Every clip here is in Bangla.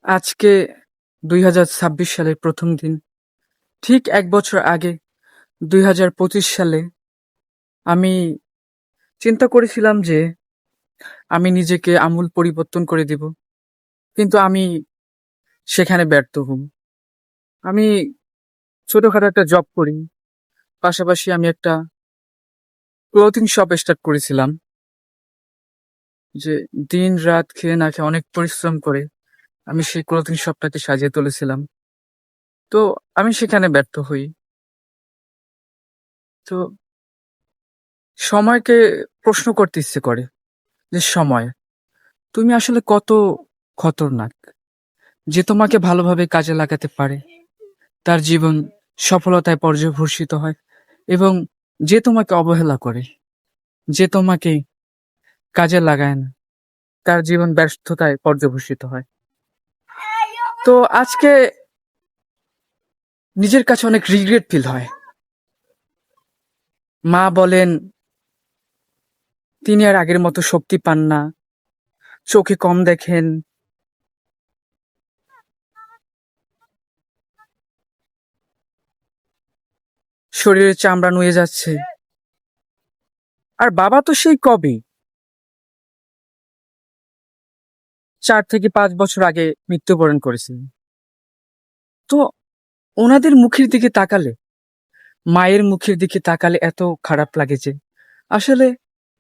আজকে ২০২৬ সালের প্রথম দিন। ঠিক ১ বছর আগে ২০২৫ সালে আমি চিন্তা করেছিলাম যে আমি নিজেকে আমূল পরিবর্তন করে দিব। কিন্তু আমি সেখানে ব্যর্থ হই। আমি ছোটখাটো একটা জব করি। পাশাপাশি আমি একটা ক্লথিং শপ স্টার্ট করেছিলাম। যে দিন-রাত খেয়ে না খেয়ে অনেক পরিশ্রম করে আমি সেই ক্লথিং শপটাকে সাজিয়ে তুলেছিলাম। তো আমি সেখানে ব্যর্থ হই। তো সময়কে প্রশ্ন করতে ইচ্ছে করে যে, "সময়, তুমি আসলে কত খতরনাক? যে তোমাকে ভালোভাবে কাজে লাগাতে পারে, তার জীবন সফলতায় পর্যবসিত হয় এবং যে তোমাকে অবহেলা করে, যে তোমাকে কাজে লাগায় না, তার জীবন ব্যর্থতায় পর্যবসিত হয়।" তো আজকে নিজের কাছে অনেক রিগ্রেট ফিল হয়। মা বলেন, তিনি আর আগের মতো শক্তি পান না, চোখে কম দেখেন। শরীরের চামড়া নুয়ে যাচ্ছে। আর বাবা তো সেই কবেই ৪ থেকে ৫ বছর আগে মৃত্যুবরণ করেছিলেন। তো ওনাদের মুখের দিকে তাকালে, মায়ের মুখের দিকে তাকালে এত খারাপ লাগে যে আসলে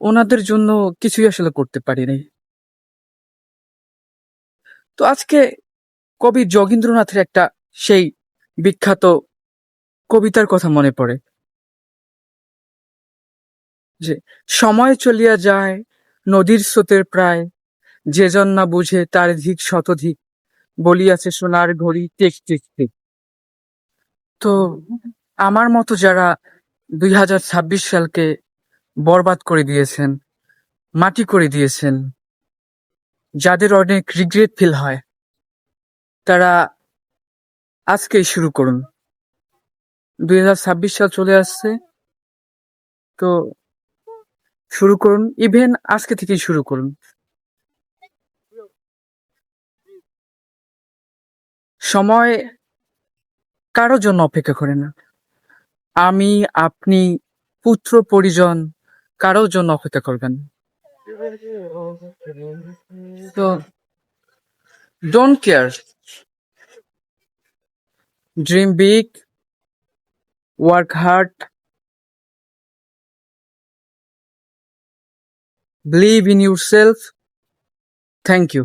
ওনাদের জন্য কিছুই আসলে করতে পারি নাই। তো আজকে কবি যোগীন্দ্রনাথের একটা সেই বিখ্যাত কবিতার কথা মনে পড়ে যে, সময় চলিয়া যায় নদীর স্রোতের প্রায়, যেজন না বুঝে তার ধিক শতধিক, বলিয়াছে সোনার ঘড়ি টিক টিক টিক। তো আমার মতো যারা ২০২৬ সালকে বরবাদ করে দিয়েছেন, মাটি করে দিয়েছেন, যাদের অনেক রিগ্রেট ফিল হয়, তারা আজকেই শুরু করুন। ২০২৬ সাল চলে আসছে, তো শুরু করুন। ইভেন আজকে থেকেই শুরু করুন। সময় কারো জন্য অপেক্ষা করে না। আমি, আপনি, পুত্র পরিজন কারো জন্য অপেক্ষা করবেন না। তো don't care, dream big, work hard, believe in yourself. Thank you.